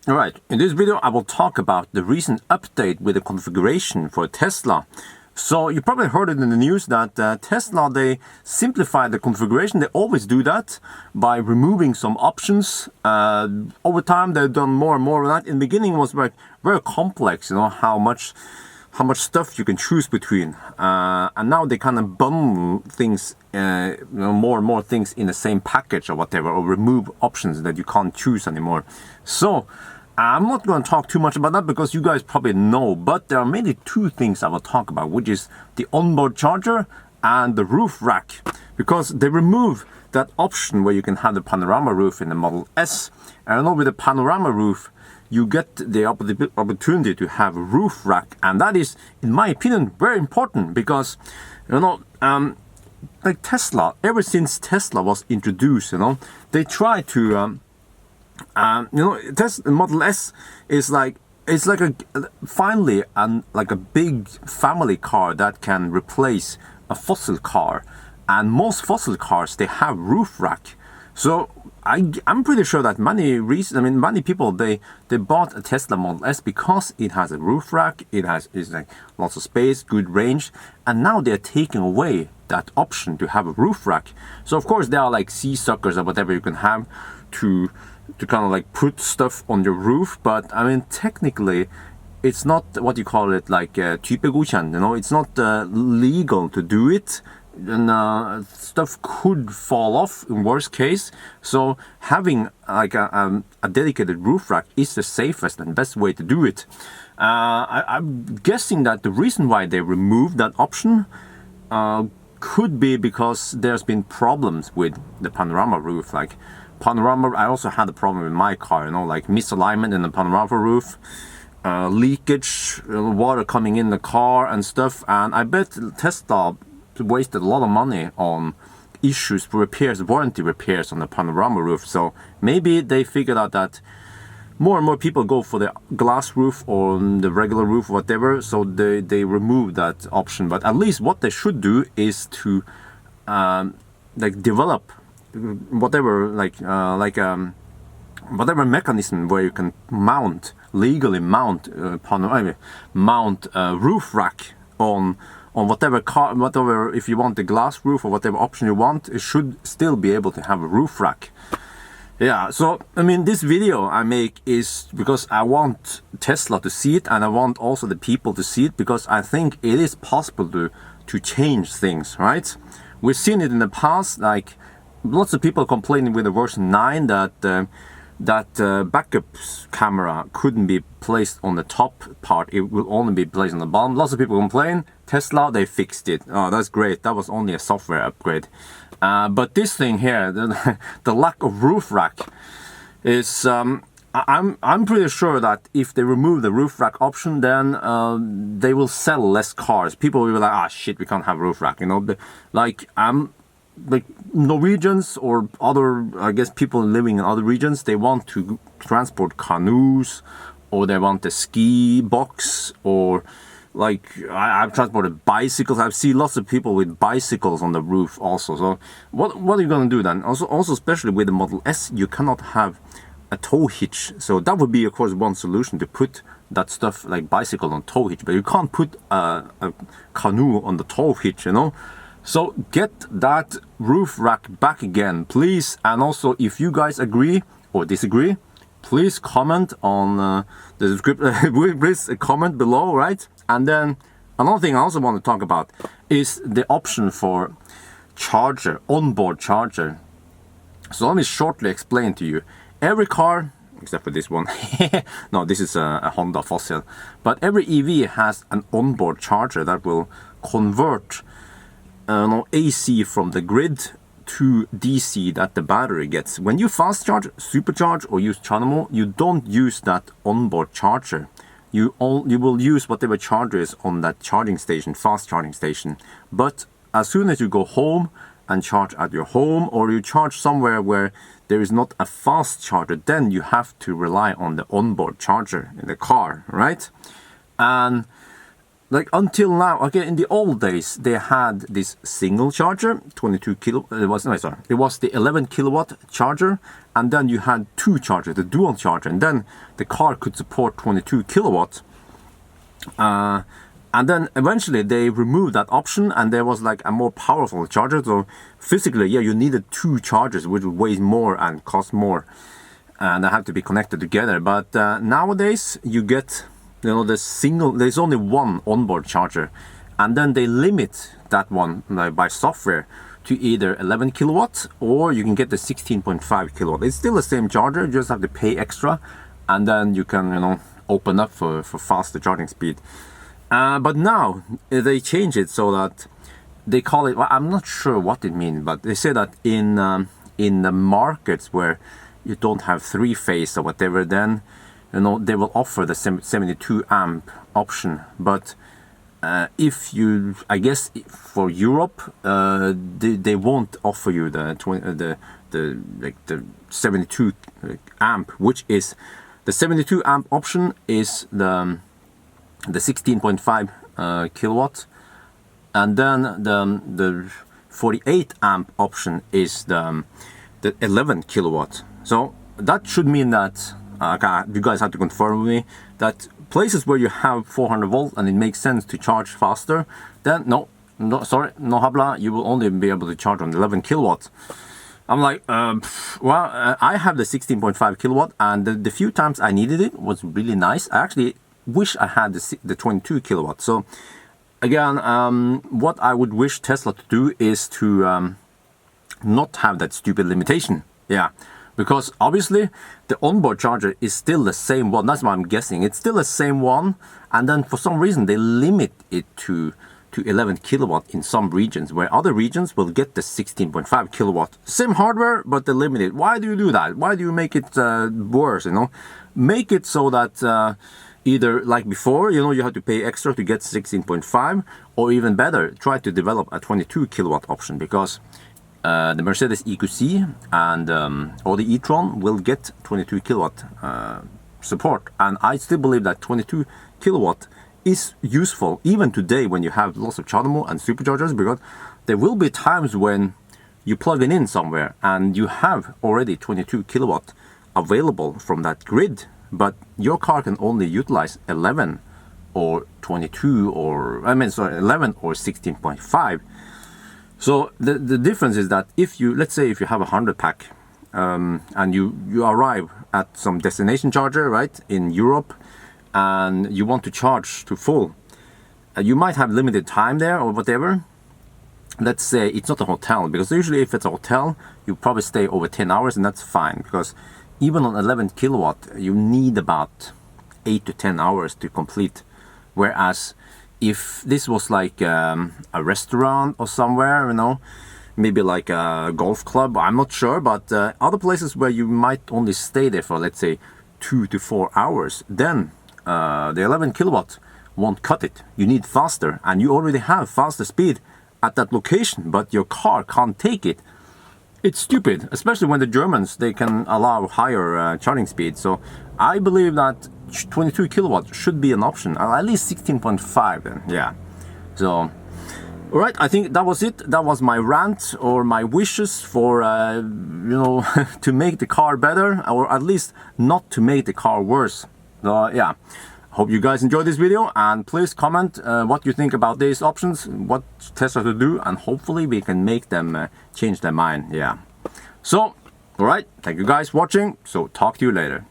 Alright, in this video I will talk about the recent update with the configuration for Tesla. So you probably heard it in the news that Tesla, they simplified the configuration. They always do that by removing some options. Over time they've done more and more of that. In the beginning it was very complex, how much stuff you can choose between. And now they kind of bundle things, more and more things in the same package or whatever, or remove options that you can't choose anymore. So I'm not going to talk too much about that because you guys probably know, but there are mainly two things I will talk about, which is the onboard charger and the roof rack, because they remove that option where you can have the panorama roof in the Model S. And I know with the panorama roof, you get the opportunity to have a roof rack, and that is, in my opinion, very important because, like Tesla, ever since Tesla was introduced, they try to Tesla Model S is like finally like a big family car that can replace a fossil car, and most fossil cars, they have roof rack. So I'm pretty sure that many people they bought a Tesla Model S because it has a roof rack, it's like lots of space, good range, and now they're taking away that option to have a roof rack. So of course there are like sea suckers or whatever you can have to kind of like put stuff on your roof, but I mean technically it's not what you call it, like typegodkjent, it's not legal to do it, and stuff could fall off in worst case. So having like a dedicated roof rack is the safest and best way to do it. I'm guessing that the reason why they removed that option could be because there's been problems with the panorama roof. Like panorama, I also had a problem with my car, like misalignment in the panorama roof, leakage, water coming in the car and stuff. And I bet Tesla wasted a lot of money on issues for repairs, warranty repairs on the panorama roof. So maybe they figured out that more and more people go for the glass roof or the regular roof, whatever. So they remove that option. But at least what they should do is to develop whatever whatever mechanism where you can legally mount roof rack on whatever car, whatever, if you want the glass roof or whatever option you want, it should still be able to have a roof rack. Yeah, so I mean this video I make is because I want Tesla to see it, and I want also the people to see it, because I think it is possible to change things, right? We've seen it in the past, like lots of people complaining with the version 9 that backup camera couldn't be placed on the top part, it will only be placed on the bottom. Lots of people complain. Tesla, they fixed it. Oh, that's great. That was only a software upgrade. But this thing here, the lack of roof rack is, I'm pretty sure that if they remove the roof rack option, then they will sell less cars. People will be like, ah, shit, we can't have roof rack, like Norwegians or other, I guess, people living in other regions, they want to transport canoes, or they want a ski box, or like I've transported bicycles. I've seen lots of people with bicycles on the roof also. So what are you going to do then? Also especially with the Model S, you cannot have a tow hitch. So that would be, of course, one solution, to put that stuff like bicycle on tow hitch, but you can't put a canoe on the tow hitch, So get that roof rack back again, please. And also, if you guys agree or disagree, please comment on the description. Please comment below, right? And then another thing I also want to talk about is the option for charger, onboard charger. So let me shortly explain to you. Every car, except for this one, no, this is a Honda Fossil, but every EV has an onboard charger that will convert AC from the grid to DC that the battery gets. When you fast charge, supercharge, or use Chargemo, you don't use that onboard charger. You will use whatever charger is on that charging station, fast charging station. But as soon as you go home and charge at your home, or you charge somewhere where there is not a fast charger, then you have to rely on the onboard charger in the car, right? And like until now, okay, in the old days, they had this single charger, 22 kilo, it was the 11 kilowatt charger, and then you had two chargers, the dual charger, and then the car could support 22 kilowatts. And then eventually they removed that option, and there was like a more powerful charger. So physically, yeah, you needed two chargers, which weighs more and cost more, and they have to be connected together. But nowadays you get, you know, there's only one onboard charger, and then they limit that one by software to either 11 kilowatts or you can get the 16.5 kilowatt. It's still the same charger, you just have to pay extra, and then you can, you know, open up for faster charging speed. But now they change it so that they call it, well, I'm not sure what it means, but they say that in the markets where you don't have three-phase or whatever, then, you know, they will offer the 72 amp option. But if you, I guess for Europe, they won't offer you the 72 amp, which is the 72 amp option is the 16.5 kilowatt, and then the 48 amp option is the 11 kilowatt. So that should mean that you guys have to confirm with me that places where you have 400 volt and it makes sense to charge faster, then no habla, you will only be able to charge on 11 kilowatts. I'm like, I have the 16.5 kilowatt, and the few times I needed it was really nice. I actually wish I had the 22 kilowatt. So again, what I would wish Tesla to do is to not have that stupid limitation. Yeah, because obviously the onboard charger is still the same one. That's what I'm guessing. It's still the same one, and then for some reason they limit it to 11 kilowatt in some regions, where other regions will get the 16.5 kilowatt. Same hardware, but they limit it. Why do you do that? Why do you make it worse? You know, make it so that either like before, you know, you have to pay extra to get 16.5, or even better, try to develop a 22 kilowatt option, because the Mercedes EQC and or the e-tron will get 22 kilowatt support, and I still believe that 22 kilowatt is useful even today when you have lots of CHAdeMO and superchargers, because there will be times when you plug it in somewhere and you have already 22 kilowatt available from that grid, but your car can only utilize 11 or 22 or 11 or 16.5. So the difference is that if you, let's say if you have a 100 pack and you arrive at some destination charger, right, in Europe, and you want to charge to full, you might have limited time there or whatever. Let's say it's not a hotel, because usually if it's a hotel, you probably stay over 10 hours, and that's fine, because even on 11 kilowatt, you need about 8 to 10 hours to complete. Whereas if this was like a restaurant or somewhere, you know, maybe like a golf club, I'm not sure, but other places where you might only stay there for, let's say, 2 to 4 hours, then the 11 kilowatt won't cut it. You need faster, and you already have faster speed at that location, but your car can't take it. It's stupid, especially when the Germans, they can allow higher charging speed. So I believe that 22 kilowatt should be an option, at least 16.5 then, yeah. So, all right, I think that was it. That was my rant or my wishes for, you know, to make the car better, or at least not to make the car worse. So yeah, hope you guys enjoyed this video, and please comment what you think about these options, what Tesla to do, and hopefully we can make them change their mind. Yeah. So, all right, thank you guys for watching. So talk to you later.